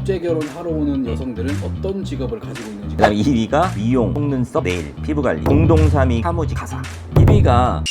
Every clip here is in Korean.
국제 결혼하러 오는 여성들은 어떤 직업을 가지고 있는지. 그다음 2위가 미용, 속눈썹, 네일, 피부관리. 공동 3위 사무직, 가사. 1위가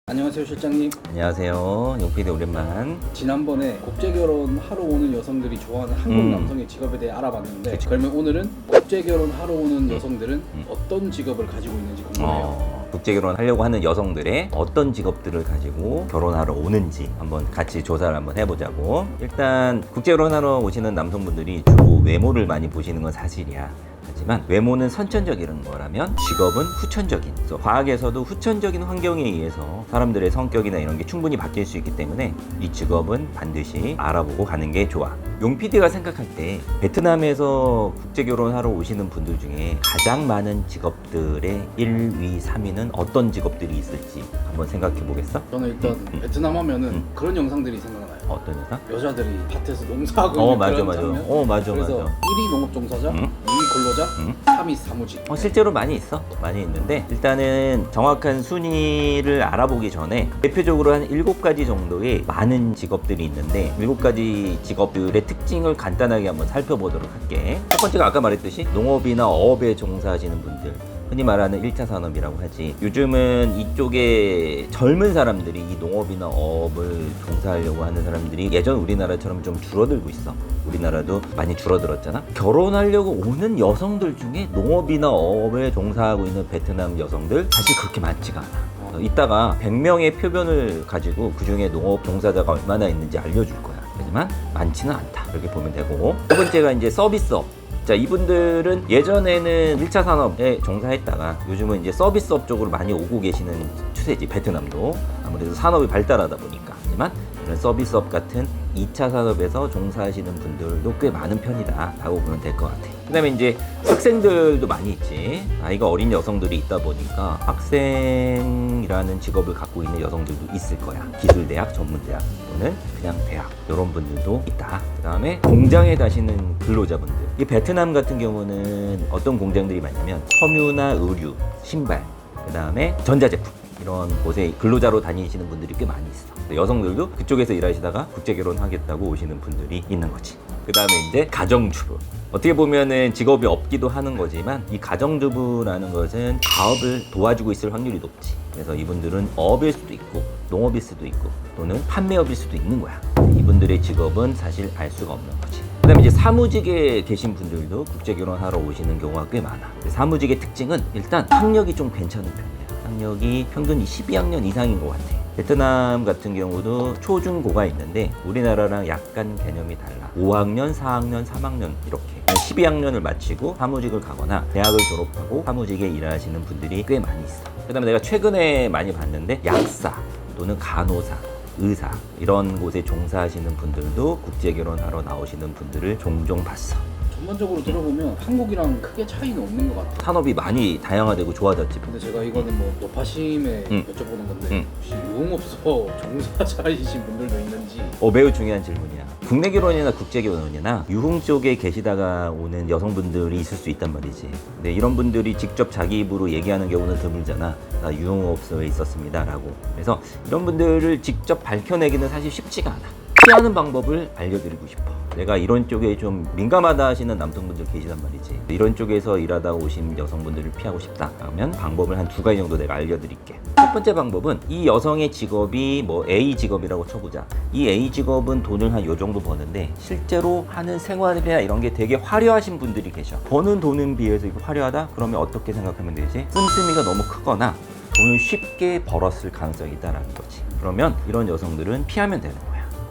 안녕하세요 실장님. 안녕하세요. 용PD 오랜만. 지난번에 국제 결혼하러 오는 여성들이 좋아하는 한국 남성의 직업에 대해 알아봤는데, 그치. 그러면 오늘은 국제 결혼하러 오는 여성들은 어떤 직업을 가지고 있는지 궁금해요. 국제결혼 하려고 하는 여성들의 어떤 직업들을 가지고 결혼하러 오는지 한번 같이 조사를 한번 해보자고. 일단 국제결혼하러 오시는 남성분들이 주로 외모를 많이 보시는 건 사실이야. 하지만 외모는 선천적인 거라면 직업은 후천적인. 그래서 과학에서도 후천적인 환경에 의해서 사람들의 성격이나 이런 게 충분히 바뀔 수 있기 때문에 이 직업은 반드시 알아보고 가는 게 좋아. 용PD가 생각할 때 베트남에서 국제결혼하러 오시는 분들 중에 가장 많은 직업들의 1위, 3위는 어떤 직업들이 있을지 한번 생각해 보겠어? 저는 일단 베트남 하면은 그런 영상들이 생각나요. 어떤 여자? 여자들이 밭에서 농사하고 있는 맞아 그런 맞아. 장면. 맞아 그래서 맞아. 1위 농업종사자, 2위 근로자, 3위 사무직. 실제로 많이 있어. 많이 있는데 일단은 정확한 순위를 알아보기 전에 대표적으로 한 7가지 정도의 많은 직업들이 있는데 7가지 직업들의 특징을 간단하게 한번 살펴보도록 할게. 첫 번째가 아까 말했듯이 농업이나 어업에 종사하시는 분들, 흔히 말하는 1차 산업이라고 하지. 요즘은 이쪽에 젊은 사람들이 이 농업이나 어업을 종사하려고 하는 사람들이 예전 우리나라처럼 좀 줄어들고 있어. 우리나라도 많이 줄어들었잖아. 결혼하려고 오는 여성들 중에 농업이나 어업에 종사하고 있는 베트남 여성들 사실 그렇게 많지가 않아. 이따가 100명의 표본을 가지고 그 중에 농업 종사자가 얼마나 있는지 알려줄 거야. 하지만 많지는 않다. 이렇게 보면 되고. 두 번째가 이제 서비스업. 자, 이분들은 예전에는 1차 산업에 종사했다가 요즘은 이제 서비스업 쪽으로 많이 오고 계시는 추세지. 베트남도 아무래도 산업이 발달하다 보니까. 하지만 이런 서비스업 같은 2차 산업에서 종사하시는 분들도 꽤 많은 편이다 라고 보면 될 것 같아. 그 다음에 이제 학생들도 많이 있지. 나이가 어린 여성들이 있다 보니까 학생이라는 직업을 갖고 있는 여성들도 있을 거야. 기술대학, 전문대학 또는 그냥 대학 이런 분들도 있다. 그 다음에 공장에 다시는 근로자분들. 이 베트남 같은 경우는 어떤 공장들이 많냐면 섬유나 의류, 신발, 그 다음에 전자제품 이런 곳에 근로자로 다니시는 분들이 꽤 많이 있어. 여성들도 그쪽에서 일하시다가 국제결혼하겠다고 오시는 분들이 있는 거지. 그 다음에 이제 가정주부. 어떻게 보면은 직업이 없기도 하는 거지만 이 가정주부라는 것은 가업을 도와주고 있을 확률이 높지. 그래서 이분들은 어업일 수도 있고 농업일 수도 있고 또는 판매업일 수도 있는 거야. 이분들의 직업은 사실 알 수가 없는 거지. 그 다음에 이제 사무직에 계신 분들도 국제결혼하러 오시는 경우가 꽤 많아. 사무직의 특징은 일단 학력이 좀 괜찮은 편이야. 학력이 평균 12학년 이상인 것 같아. 베트남 같은 경우도 초중고가 있는데 우리나라랑 약간 개념이 달라. 5학년, 4학년, 3학년 이렇게 12학년을 마치고 사무직을 가거나 대학을 졸업하고 사무직에 일하시는 분들이 꽤 많이 있어. 그 다음에 내가 최근에 많이 봤는데 약사 또는 간호사, 의사 이런 곳에 종사하시는 분들도 국제결혼하러 나오시는 분들을 종종 봤어. 전반적으로 들어보면 한국이랑 크게 차이는 없는 것 같아요. 산업이 많이 다양화되고 좋아졌지. 근데 제가 이거는 뭐 여파심에 여쭤보는 건데 혹시 유흥업소 종사자이신 분들도 있는지. 매우 중요한 질문이야. 국내 결혼이나 국제 결혼이나 유흥 쪽에 계시다가 오는 여성분들이 있을 수 있단 말이지. 근데 이런 분들이 직접 자기 입으로 얘기하는 경우는 드물잖아. 나 유흥업소에 있었습니다 라고. 그래서 이런 분들을 직접 밝혀내기는 사실 쉽지가 않아. 피하는 방법을 알려드리고 싶어. 내가 이런 쪽에 좀 민감하다 하시는 남성분들 계시단 말이지. 이런 쪽에서 일하다 오신 여성분들을 피하고 싶다 하면 방법을 한 2가지 정도 내가 알려드릴게. 첫 번째 방법은 이 여성의 직업이 뭐 A 직업이라고 쳐보자. 이 A 직업은 돈을 한 요 정도 버는데 실제로 하는 생활이나 이런 게 되게 화려하신 분들이 계셔. 버는 돈은 비해서 이거 화려하다? 그러면 어떻게 생각하면 되지? 씀씀이가 너무 크거나 돈을 쉽게 벌었을 가능성이 있다는 거지. 그러면 이런 여성들은 피하면 되는 거야.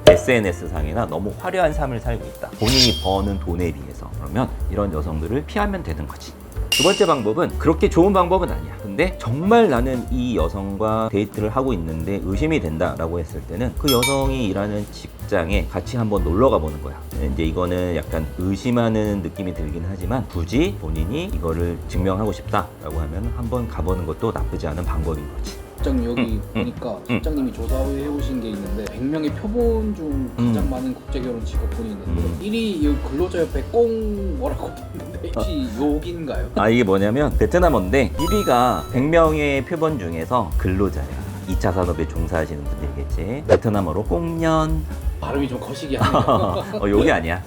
SNS상이나 너무 화려한 삶을 살고 있다. 본인이 버는 돈에 비해서. 그러면 이런 여성들을 피하면 되는 거지. 두 번째 방법은 그렇게 좋은 방법은 아니야. 근데 정말 나는 이 여성과 데이트를 하고 있는데 의심이 된다라고 했을 때는 그 여성이 일하는 직장에 같이 한번 놀러 가보는 거야. 이제 이거는 약간 의심하는 느낌이 들긴 하지만 굳이 본인이 이거를 증명하고 싶다라고 하면 한번 가보는 것도 나쁘지 않은 방법인 거지. 실장님 여기 보니까 실장님이 조사해 오신 게 있는데 100명의 표본 중 가장 많은 국제결혼 직업군이 있는데 1위 근로자협회 꽁 뭐라고 있는데 혹시 욕인가요? 이게 뭐냐면 베트남어인데 1위가 100명의 표본 중에서 근로자야. 2차 산업에 종사하시는 분들이겠지. 베트남어로 꽁년 발음이 좀 거시기 하네요. 여기 아니야.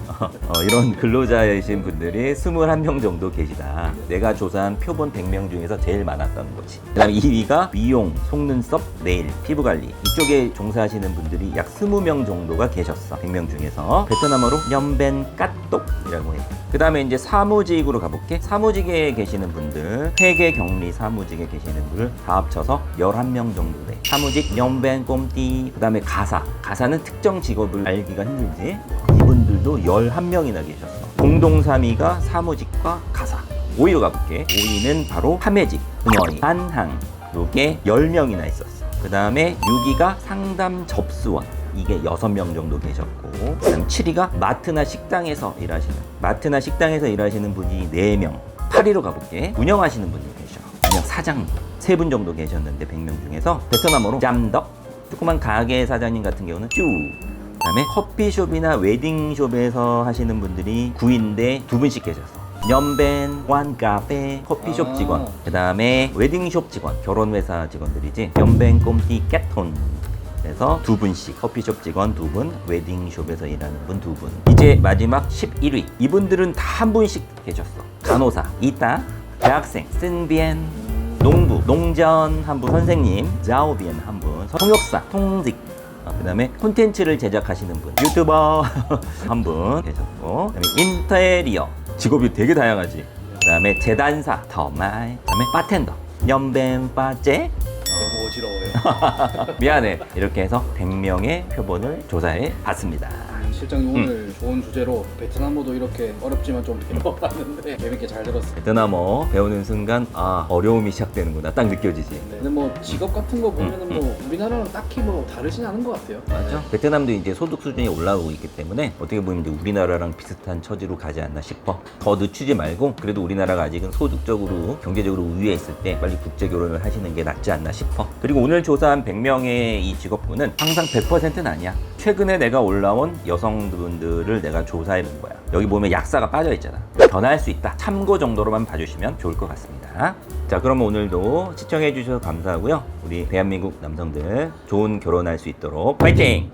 이런 근로자이신 분들이 21명 정도 계시다. 내가 조사한 표본 100명 중에서 제일 많았다는 거지. 그 다음에 2위가 미용, 속눈썹, 네일, 피부관리. 이쪽에 종사하시는 분들이 약 20명 정도가 계셨어. 100명 중에서. 베트남어로 념벤 까똑이라고 해. 그 다음에 이제 사무직으로 가볼게. 사무직에 계시는 분들, 회계, 경리, 사무직에 계시는 분들 다 합쳐서 11명 정도 돼. 사무직, 념벤, 꼼띠. 그 다음에 가사. 가사는 특정 직업을 알기가 힘들지. 이분들도 11명이나 계셨어. 공동 3위가 사무직과 가사. 5위로 가볼게. 5위는 바로 판매직, 응어이, 한항. 요게 10명이나 있었어. 그 다음에 6위가 상담 접수원. 이게 6명 정도 계셨고, 그다음 7위가 마트나 식당에서 일하시는 분이 4명. 8위로 가볼게. 운영하시는 분이 계셔. 운영 사장님 3분 정도 계셨는데 100명 중에서 베트남어로 짬덕. 조그만 가게 사장님 같은 경우는 쭈. 그다음에 커피숍이나 웨딩숍에서 하시는 분들이 9인데 2분씩 계셨어. 념벤, 완카페, 커피숍 직원. 그다음에 웨딩숍 직원, 결혼회사 직원들이지. 념벤, 꼼띠, 깨톤. 그래서 2분씩 커피숍 직원 2분, 웨딩숍에서 일하는 분 2분. 이제 마지막 11위. 이분들은 다 한 분씩 계셨어. 간호사, 이따, 대학생, 쓴비엔, 농부, 농전 한 분, 선생님, 자오비엔 한 분, 통역사, 통직. 그 다음에 콘텐츠를 제작하시는 분, 유튜버 한 분 계셨고, 그 다음에 인테리어, 직업이 되게 다양하지. 그 다음에 재단사, 더마이, 그 다음에 바텐더, 연벤 빠제. 너무 어지러워요. 미안해. 이렇게 해서 100명의 표본을 조사해 봤습니다. 실장님 오늘 좋은 주제로 베트남어도 이렇게 어렵지만 좀 배워봤는데 재밌게 잘 들었어요. 베트남어 배우는 순간 어려움이 시작되는구나 딱 느껴지지. 네. 근데 뭐 직업 같은 거 보면은 뭐 우리나라랑 딱히 뭐 다르진 않은 것 같아요. 맞죠? 베트남도 이제 소득 수준이 올라오고 있기 때문에 어떻게 보면 이제 우리나라랑 비슷한 처지로 가지 않나 싶어. 더 늦추지 말고 그래도 우리나라가 아직은 소득적으로 경제적으로 우위에 있을 때 빨리 국제 결혼을 하시는 게 낫지 않나 싶어. 그리고 오늘 조사한 100명의 이 직업군은 항상 100%는 아니야. 최근에 내가 올라온 여성분들을 내가 조사해 본 거야. 여기 보면 약사가 빠져 있잖아. 변화할 수 있다. 참고 정도로만 봐주시면 좋을 것 같습니다. 자, 그러면 오늘도 시청해 주셔서 감사하고요. 우리 대한민국 남성들 좋은 결혼할 수 있도록 파이팅!